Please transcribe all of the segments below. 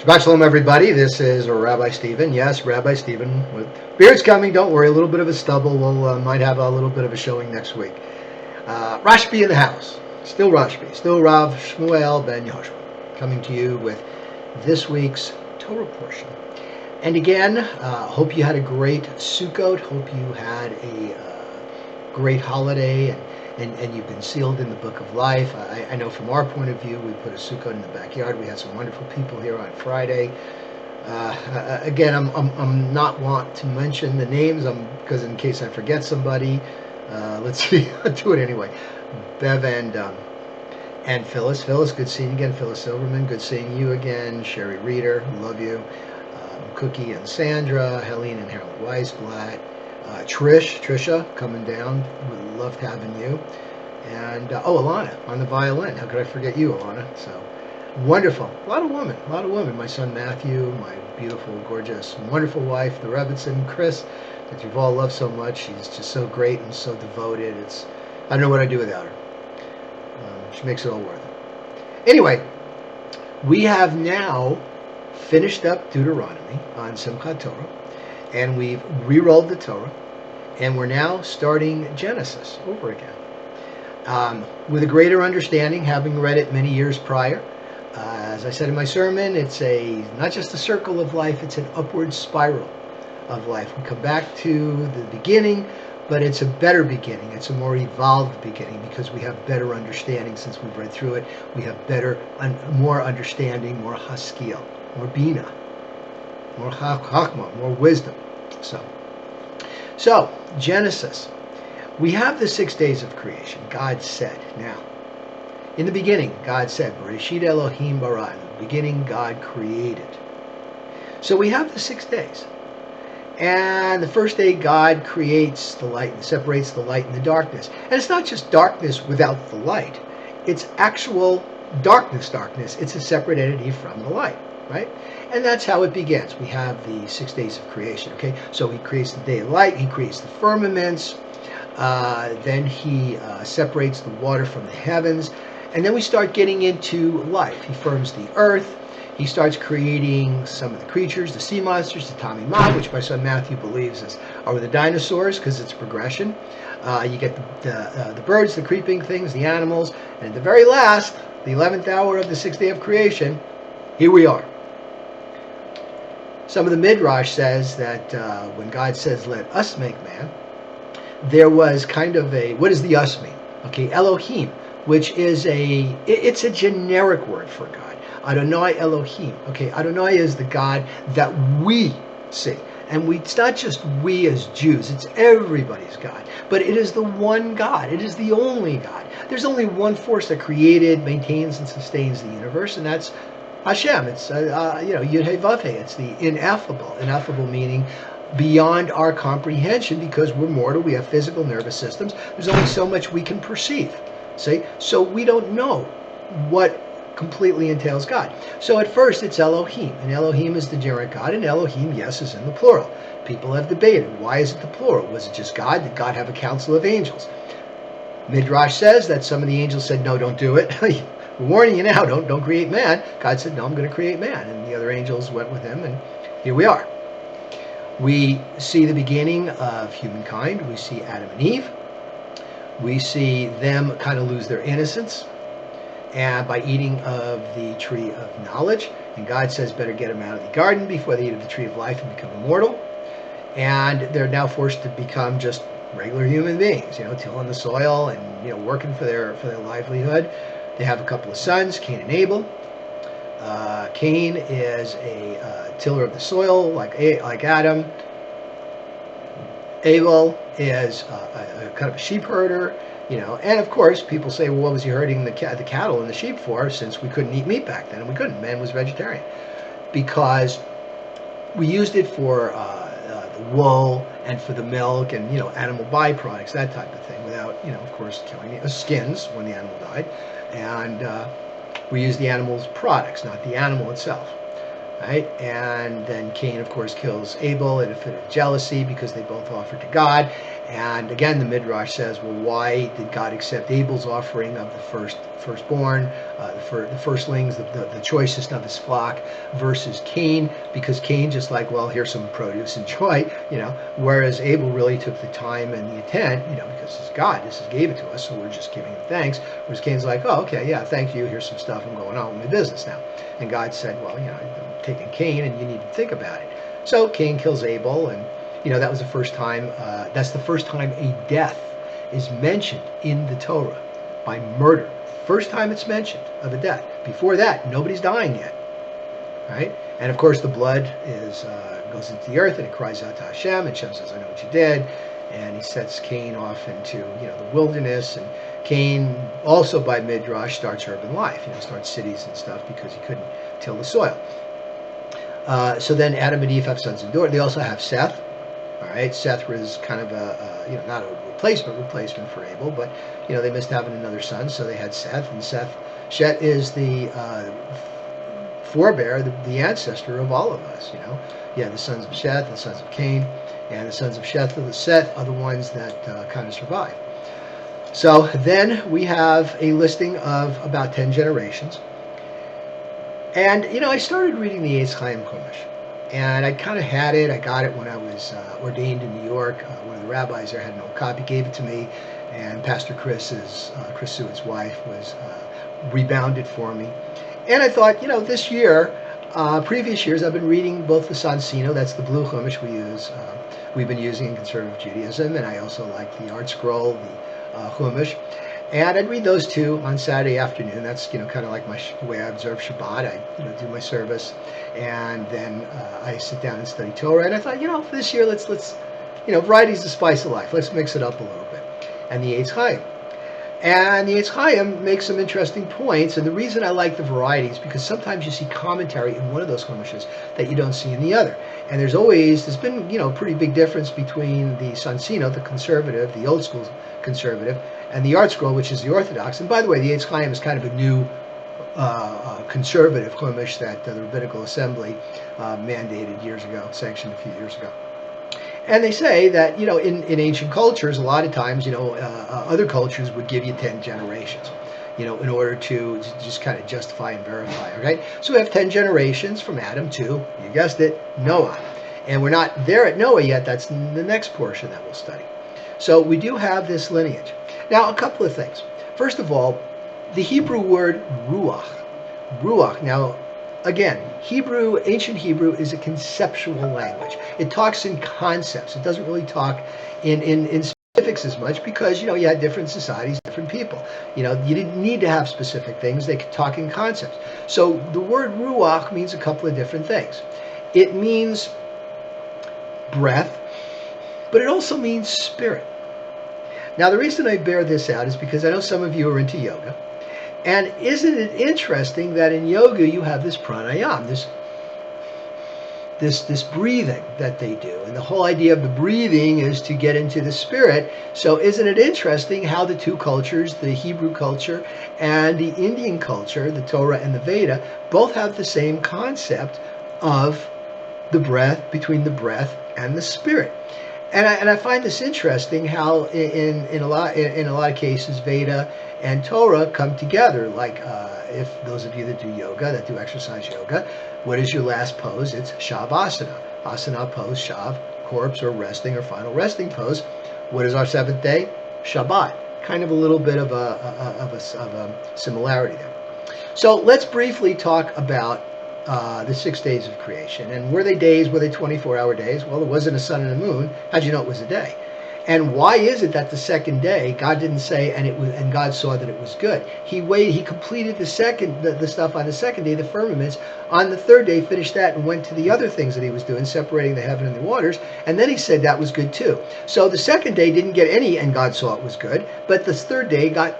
Shabbat Shalom, everybody. This is Rabbi Stephen. Yes, Rabbi Stephen. With beard's coming. Don't worry. A little bit of a stubble. We'll might have a little bit of a showing next week. Rashbi in the house. Still Rashbi. Still Rav Shmuel ben Yehoshua. Coming to you with this week's Torah portion. And again, hope you had a great Sukkot. Hope you had a great holiday and you've been sealed in the book of life. I know from our point of view, we put a sukkah in the backyard. We had some wonderful people here on Friday. Again, I'm not want to mention the names because in case I forget somebody, let's see, I'll do it anyway. Bev and Phyllis. Phyllis, good seeing you again. Phyllis Silverman, good seeing you again. Sherry Reeder, love you. Cookie and Sandra, Helene and Harold Weisblatt. Trisha coming down. We loved having you. And Alana on the violin. How could I forget you, Alana? So wonderful. A lot of women. My son Matthew, my beautiful, gorgeous, wonderful wife, the Rebbitzin, Chris, that you've all loved so much. She's just so great and so devoted. I don't know what I'd do without her. She makes it all worth it. Anyway, we have now finished up Deuteronomy on Simchat Torah, and we've re-rolled the Torah, and we're now starting Genesis over again. With a greater understanding, having read it many years prior. As I said in my sermon, it's not just a circle of life, it's an upward spiral of life. We come back to the beginning, but it's a better beginning. It's a more evolved beginning because we have better understanding since we've read through it. We have more understanding, more haskil, more bina, more chachma, more wisdom. So, Genesis. We have the 6 days of creation. God said. Now, in the beginning, God said, B'Reishit Elohim bara. In the beginning, God created. So we have the 6 days. And the first day, God creates the light and separates the light and the darkness. And it's not just darkness without the light. It's actual darkness. It's a separate entity from the light, right? And that's how it begins. We have the 6 days of creation, okay? So he creates the day of light. He creates the firmaments. Then he separates the water from the heavens. And then we start getting into life. He forms the earth. He starts creating some of the creatures, the sea monsters, the Tamimah, which my son Matthew believes are the dinosaurs because it's progression. You get the birds, the creeping things, the animals. And at the very last, the 11th hour of the 6th day of creation, here we are. Some of the Midrash says that when God says, let us make man, there was kind of what does the us mean? Okay, Elohim, which is it's a generic word for God. Adonai Elohim. Okay, Adonai is the God that we see. And it's not just we as Jews, it's everybody's God. But it is the one God. It is the only God. There's only one force that created, maintains, and sustains the universe, and that's Hashem. It's, Yud Hey Vav Hey. It's the ineffable. Ineffable meaning beyond our comprehension because we're mortal, we have physical nervous systems. There's only so much we can perceive. See? So we don't know what completely entails God. So at first it's Elohim, and Elohim is the generic God, and Elohim, yes, is in the plural. People have debated, why is it the plural? Was it just God? Did God have a council of angels? Midrash says that some of the angels said, no, don't do it. We're warning you now, don't create man. God said, no, I'm going to create man. And the other angels went with him, and here we are. We see the beginning of humankind. We see Adam and Eve. We see them kind of lose their innocence and by eating of the tree of knowledge. And God says, better get them out of the garden before they eat of the tree of life and become immortal. And they're now forced to become just regular human beings, tilling the soil and working for their livelihood. They have a couple of sons, Cain and Abel. Cain is a tiller of the soil, like Adam. Abel is a kind of a sheep herder, and of course people say, well, what was he herding the cattle and the sheep for, since we couldn't eat meat back then, and we couldn't. Man was vegetarian because we used it for the wool and for the milk and animal byproducts, that type of thing, without of course killing the skins when the animal died, and we used the animal's products, not the animal itself. Right? And then Cain, of course, kills Abel in a fit of jealousy because they both offered to God. And again, the Midrash says, well, why did God accept Abel's offering of the firstborn, the firstlings, the choicest of his flock, versus Cain? Because Cain just like, well, here's some produce, enjoy, whereas Abel really took the time and the intent, because it's God, this is gave it to us, so we're just giving him thanks. Whereas Cain's like, oh, okay, yeah, thank you, here's some stuff, I'm going on with my business now. And God said, well, I'm taking Cain, and you need to think about it. So Cain kills Abel, and that was the first time. That's the first time a death is mentioned in the Torah by murder. First time it's mentioned of a death. Before that, nobody's dying yet, right? And of course, the blood goes into the earth and it cries out to Hashem. And Hashem says, "I know what you did." And he sets Cain off into the wilderness. And Cain also by Midrash starts urban life. Starts cities and stuff because he couldn't till the soil. So then Adam and Eve have sons and daughters. They also have Seth. All right, Seth was kind of not a replacement for Abel, but they missed having another son, so they had Seth, and Seth is the forebear, the ancestor of all of us. Yeah, the sons of Seth, the sons of Cain, and the sons of Seth are the ones that kind of survive. So then we have a listing of about 10 generations, and I started reading the Eitz Chaim Chumash. And I kind of had it. I got it when I was ordained in New York. One of the rabbis there had an old copy, gave it to me, and Pastor Chris Sewett's wife, was rebounded for me. And I thought, this year, previous years, I've been reading both the Sansino, that's the blue chumash we've been using in conservative Judaism, and I also like the Art Scroll, the chumash. And I'd read those two on Saturday afternoon. That's kind of like the way I observe Shabbat. I do my service, and then I sit down and study Torah. And I thought, for this year, let's variety's the spice of life. Let's mix it up a little bit. And the Eitz Chaim. And the Eitz Chaim makes some interesting points. And the reason I like the variety is because sometimes you see commentary in one of those chumashes that you don't see in the other. And there's been a pretty big difference between the Sansino, the conservative, the old school conservative, and the Art Scroll, which is the Orthodox. And by the way, the Eitz Chaim is kind of a new conservative chumash that the Rabbinical Assembly mandated years ago, sanctioned a few years ago. And they say that, in ancient cultures, a lot of times, other cultures would give you 10 generations, in order to just kind of justify and verify, okay? So we have 10 generations from Adam to, you guessed it, Noah. And we're not there at Noah yet. That's the next portion that we'll study. So we do have this lineage. Now, a couple of things. First of all, the Hebrew word ruach. Ruach. Now, again, ancient Hebrew is a conceptual language. It talks in concepts. It doesn't really talk in specifics as much because, you had different societies, different people. You didn't need to have specific things. They could talk in concepts. So the word ruach means a couple of different things. It means breath, but it also means spirit. Now, the reason I bear this out is because I know some of you are into yoga. And isn't it interesting that in yoga you have this pranayama, this breathing that they do. And the whole idea of the breathing is to get into the spirit. So isn't it interesting how the two cultures, the Hebrew culture and the Indian culture, the Torah and the Veda, both have the same concept of the breath, between the breath and the spirit. And I find this interesting how in a lot of cases Veda and Torah come together. Like if those of you that do yoga, that do exercise yoga, what is your last pose? It's Shavasana. Asana pose, Shav, corpse or resting or final resting pose. What is our seventh day? Shabbat. Kind of a little bit of a similarity there. So let's briefly talk about the 6 days of creation. And were they days? Were they 24-hour days? Well, there wasn't a sun and a moon. How'd you know it was a day? And why is it that the second day God didn't say and God saw that it was good? He completed the stuff on the second day, the firmaments. On the third day, finished that and went to the other things that he was doing, separating the heaven and the waters. And then he said that was good too. So the second day didn't get any, and God saw it was good. But the third day got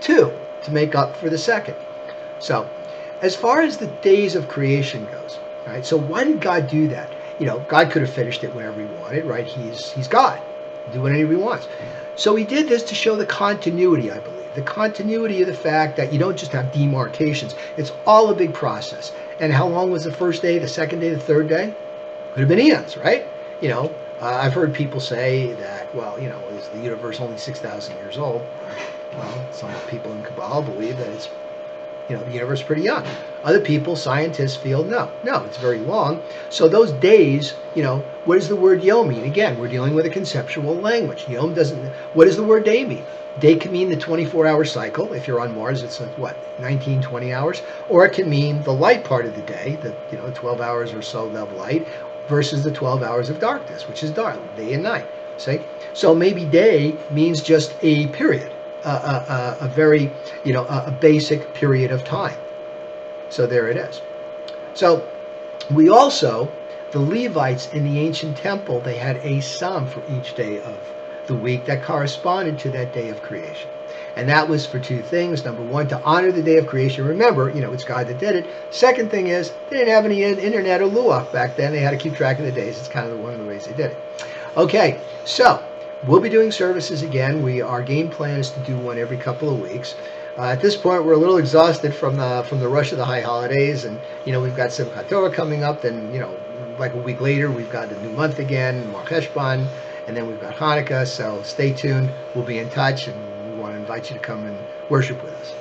2 to make up for the second. So, as far as the days of creation goes, right? So why did God do that? God could have finished it whenever he wanted, right? He's God, do whatever he wants. So he did this to show the continuity, I believe, the continuity of the fact that you don't just have demarcations. It's all a big process. And how long was the first day, the second day, the third day? Could have been eons, right? I've heard people say that, well, is the universe only 6,000 years old? Well, some people in Kabbalah believe that it's, the universe is pretty young. Other people, scientists, feel no, it's very long. So those days, what does the word yom mean? Again, we're dealing with a conceptual language. Yom doesn't. What does the word day mean? Day can mean the 24-hour cycle. If you're on Mars, it's like, what, 19, 20 hours? Or it can mean the light part of the day, the 12 hours or so of light, versus the 12 hours of darkness, which is dark, day and night. See? So maybe day means just a period, a very, a basic period of time. So there it is. So we also, the Levites in the ancient temple, they had a psalm for each day of the week that corresponded to that day of creation. And that was for two things. Number one, to honor the day of creation. Remember, it's God that did it. Second thing is, they didn't have any internet or luach back then. They had to keep track of the days. It's kind of one of the ways they did it. Okay, so we'll be doing services again. Our game plan is to do one every couple of weeks. At this point, we're a little exhausted from the rush of the high holidays, and we've got Simchat Torah coming up. Then like a week later, we've got a new month again, Mar Cheshvan, and then we've got Hanukkah. So stay tuned. We'll be in touch, and we want to invite you to come and worship with us.